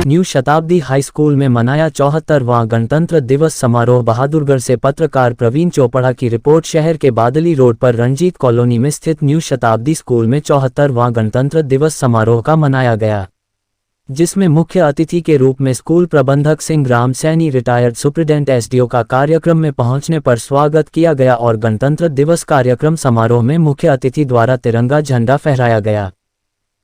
New शताब्दी high school में मनाया 74वां गणतंत्र दिवस समारोह। बहादुरगढ़ से पत्रकार प्रवीण चोपड़ा की रिपोर्ट। शहर के बादली रोड पर रंजीत कॉलोनी में स्थित न्यू शताब्दी स्कूल में 74वां गणतंत्र दिवस समारोह का मनाया गया, जिसमें मुख्य अतिथि के रूप में स्कूल प्रबंधक Singh Saini retired superintendent SDO का कार्यक्रम में पहुंचने पर स्वागत किया गया और गणतंत्र दिवस कार्यक्रम समारोह में मुख्य अतिथि द्वारा तिरंगा झंडा फहराया गया।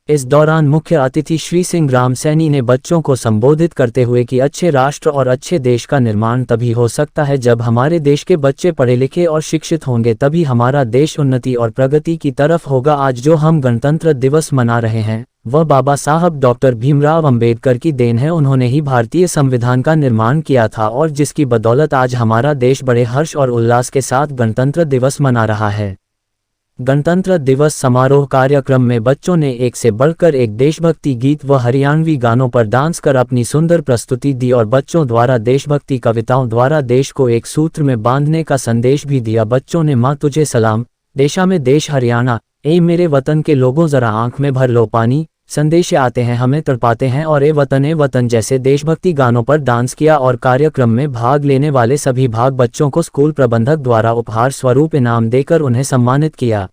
इस दौरान मुख्य अतिथि श्री सिंह सैनी ने बच्चों को संबोधित करते हुए कि अच्छे राष्ट्र और अच्छे देश का निर्माण तभी हो सकता है जब हमारे देश के बच्चे पढ़े लिखे और शिक्षित होंगे, तभी हमारा देश उन्नति और प्रगति की तरफ होगा। आज जो हम गणतंत्र दिवस मना रहे हैं वह बाबा साहब डॉक्टर भीमराव अंबेडकर की देन है। उन्होंने ही भारतीय संविधान का निर्माण किया था और जिसकी बदौलत आज हमारा देश बड़े हर्ष और उल्लास के साथ गणतंत्र दिवस मना रहा है। गणतंत्र दिवस समारोह कार्यक्रम में बच्चों ने एक से बढ़कर एक देशभक्ति गीत व हरियाणवी गानों पर डांस कर अपनी सुंदर प्रस्तुति दी और बच्चों द्वारा देशभक्ति कविताओं द्वारा देश को एक सूत्र में बांधने का संदेश भी दिया। बच्चों ने माँ तुझे सलाम, देशा में देश हरियाणा, ए मेरे वतन के लोगों जरा आंख में भर लो पानी, संदेश आते हैं हमें तड़पाते हैं और ए वतन जैसे देशभक्ति गानों पर डांस किया। और कार्यक्रम में भाग लेने वाले सभी बच्चों को स्कूल प्रबंधक द्वारा उपहार स्वरूप इनाम देकर उन्हें सम्मानित किया।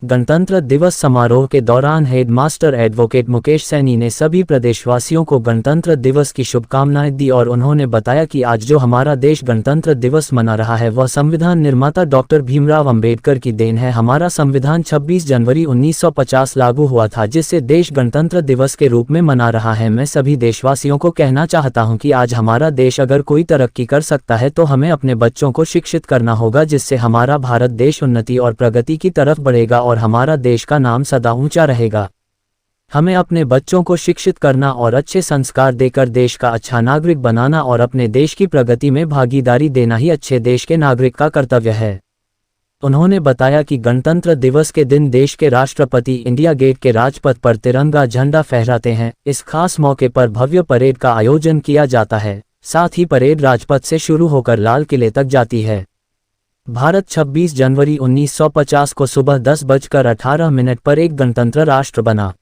गणतंत्र दिवस समारोह के दौरान हेडमास्टर एडवोकेट मुकेश सैनी ने सभी प्रदेशवासियों को गणतंत्र दिवस की शुभकामनाएं दी और उन्होंने बताया कि आज जो हमारा देश गणतंत्र दिवस मना रहा है वह संविधान निर्माता डॉक्टर भीमराव अंबेडकर की देन है। हमारा संविधान 26 जनवरी 1950 लागू हुआ था, जिससे देश गणतंत्र दिवस के रूप में मना रहा है। मैं सभी देशवासियों को कहना चाहता हूं कि आज हमारा देश अगर कोई तरक्की कर सकता है तो हमें अपने बच्चों को शिक्षित करना होगा, जिससे हमारा भारत देश उन्नति और प्रगति की तरफ बढ़ेगा और हमारा देश का नाम सदा ऊंचा रहेगा। हमें अपने बच्चों को शिक्षित करना और अच्छे संस्कार देकर देश का अच्छा नागरिक बनाना और अपने देश की प्रगति में भागीदारी देना ही अच्छे देश के नागरिक का कर्तव्य है। उन्होंने बताया कि गणतंत्र दिवस के दिन देश के राष्ट्रपति इंडिया गेट के राजपथ पर तिरंगा झंडा फहराते हैं। इस खास मौके पर भव्य परेड का आयोजन किया जाता है। साथ ही परेड राजपथ से शुरू होकर लाल किले तक जाती है। भारत 26 जनवरी 1950 को सुबह 10:18 पर एक गणतंत्र राष्ट्र बना।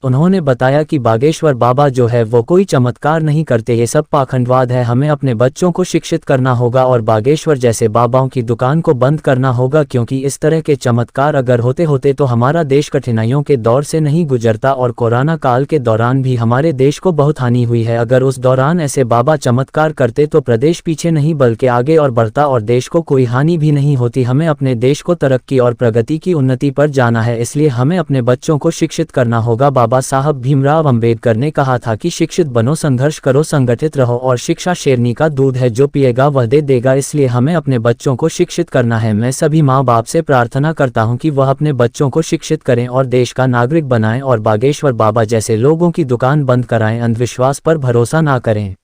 उन्होंने बताया कि बागेश्वर बाबा जो है वो कोई चमत्कार नहीं करते, ये सब पाखंडवाद है। हमें अपने बच्चों को शिक्षित करना होगा और बागेश्वर जैसे बाबाओं की दुकान को बंद करना होगा, क्योंकि इस तरह के चमत्कार अगर होते होते तो हमारा देश कठिनाइयों के दौर से नहीं गुजरता और कोरोना काल के दौरान भी हमारे देश को बहुत हानि हुई है। अगर उस दौरान ऐसे बाबा चमत्कार करते तो प्रदेश पीछे नहीं बल्कि आगे और बढ़ता और देश को कोई हानि भी नहीं होती। हमें अपने देश को तरक्की और प्रगति की उन्नति पर जाना है, इसलिए हमें अपने बच्चों को शिक्षित करना होगा। बाबा साहब भीमराव अंबेडकर ने कहा था कि शिक्षित बनो, संघर्ष करो, संगठित रहो और शिक्षा शेरनी का दूध है, जो पिएगा वह दे देगा। इसलिए हमें अपने बच्चों को शिक्षित करना है। मैं सभी माँ बाप से प्रार्थना करता हूँ कि वह अपने बच्चों को शिक्षित करें और देश का नागरिक बनाएं और बागेश्वर बाबा जैसे लोगों की दुकान बंद कराएं, अंधविश्वास पर भरोसा ना करें।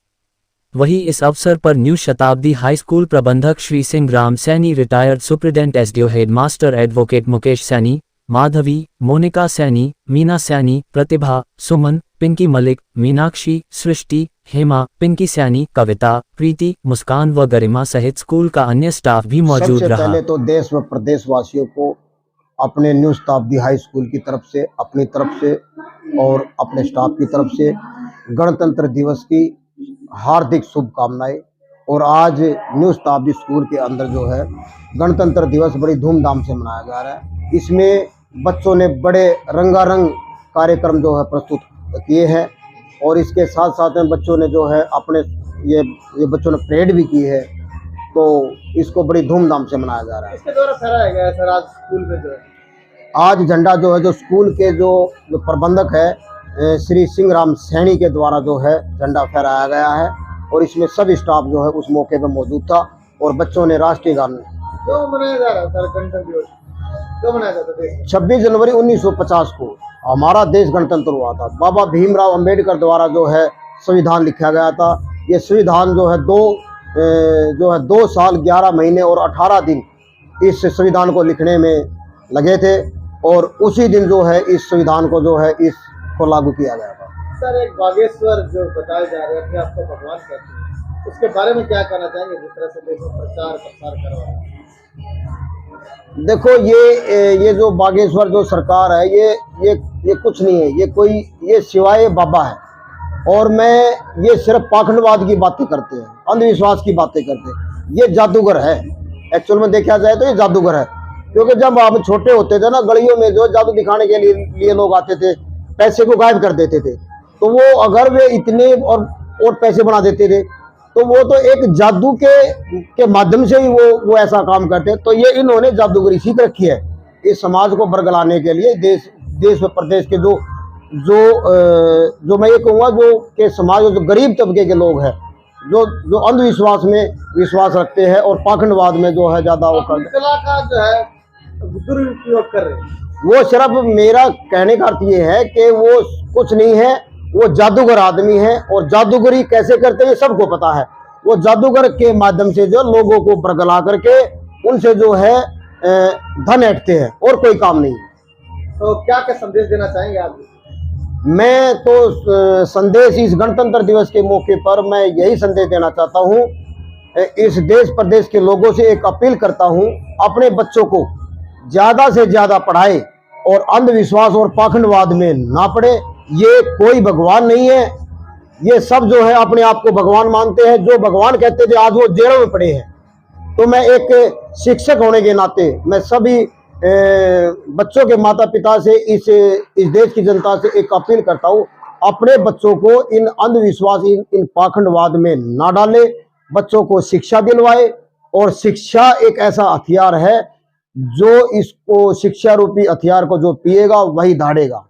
वहीं इस अवसर पर न्यू शताब्दी हाई स्कूल प्रबंधक Shri Singh Saini, retired superintendent SDO headmaster advocate Mukesh Saini, Madhavi, Monika Saini, Meena Saini, Pratibha, Suman, Pinky Malik, Meenakshi, Srishti, Hema, Pinky Saini, Kavita, Preeti, Muskan व गरिमा सहित स्कूल का अन्य स्टाफ भी मौजूद रहा। पहले तो देश व प्रदेश वासियों को अपने न्यू शताब्दी हाई स्कूल की तरफ से, अपनी तरफ से और अपने स्टाफ की तरफ से गणतंत्र दिवस की हार्दिक शुभकामनाएं। और आज न्यू शताब्दी स्कूल के अंदर जो है गणतंत्र दिवस बड़ी धूमधाम से मनाया जा रहा है। इसमें बच्चों ने बड़े रंगारंग कार्यक्रम जो है प्रस्तुत किए हैं और इसके साथ साथ में बच्चों ने जो है अपने ये बच्चों ने परेड भी की है, तो इसको बड़ी धूमधाम से मनाया जा रहा है। इसके द्वारा फहराया गया है सर आज स्कूल में जो है आज झंडा जो है जो स्कूल के जो प्रबंधक है श्री सिंह सैनी के द्वारा जो है झंडा फहराया गया है और इसमें सभी स्टाफ जो है उस मौके पर मौजूद था और बच्चों ने राष्ट्रीय गान तो मनाया जा रहा है सर गणतंत्र दिवस कब मनाया जाता है? 26 जनवरी 1950 को हमारा देश गणतंत्र हुआ था। बाबा भीमराव अंबेडकर द्वारा जो है संविधान लिखा गया था। ये संविधान जो है 2 साल 11 महीने और 18 दिन इस संविधान को लिखने में लगे थे और उसी दिन जो है इस संविधान को जो है इसको लागू किया गया था। सर एक बागेश्वर जो बताए जा रहे हैं अपने आपको भगवान कहते हैं, उसके बारे में क्या कहना चाहेंगे जिस तरह से देश में प्रचार प्रसार कर रहा है? देखो ये जो बागेश्वर जो सरकार है ये कुछ नहीं है, ये सिवाय बाबा है। और मैं ये सिर्फ पाखंडवाद की बातें करते हैं, अंधविश्वास की बातें करते हैं। ये जादूगर है, एक्चुअल में देखा जाए तो ये जादूगर है। क्योंकि जब हम छोटे होते थे ना, गलियों में जो जादू दिखाने के लिए लोग आते थे, पैसे को गायब कर देते थे, तो वो अगर वे इतने और पैसे बना देते थे, तो वो तो एक जादू के माध्यम से ही वो ऐसा काम करते। तो ये इन्होंने जादूगरी सीख रखी है इस समाज को बरगलाने के लिए। देश व प्रदेश के जो मैं ये कहूँगा जो के समाज जो गरीब तबके के लोग हैं, जो अंधविश्वास में विश्वास रखते हैं और पाखंडवाद में जो है ज्यादा वो करते कला का जो है दुरुपयोग कर रहे हैं। वो सिर्फ मेरा कहने का अर्थ ये है कि वो कुछ नहीं है, वो जादूगर आदमी है। और जादूगरी कैसे करते हैं सबको पता है। वो जादूगर के माध्यम से जो लोगों को बरगला करके उनसे जो है धन ऐंठते हैं और कोई काम नहीं। तो क्या संदेश देना चाहेंगे आप? मैं तो संदेश इस गणतंत्र दिवस के मौके पर मैं यही संदेश देना चाहता हूँ। इस देश प्रदेश के लोगों से एक अपील करता हूँ, अपने बच्चों को ज्यादा से ज्यादा पढ़ाए और अंधविश्वास और पाखंडवाद में ना पड़े। ये कोई भगवान नहीं है, ये सब जो है अपने आप को भगवान मानते हैं। जो भगवान कहते थे आज वो जेलों में पड़े हैं। तो मैं एक शिक्षक होने के नाते मैं सभी बच्चों के माता पिता से इस देश की जनता से एक अपील करता हूँ, अपने बच्चों को इन अंधविश्वास इन पाखंडवाद में ना डाले, बच्चों को शिक्षा दिलवाए। और शिक्षा एक ऐसा हथियार है जो इसको शिक्षा रूपी हथियार को जो पिएगा वही दाढ़ेगा।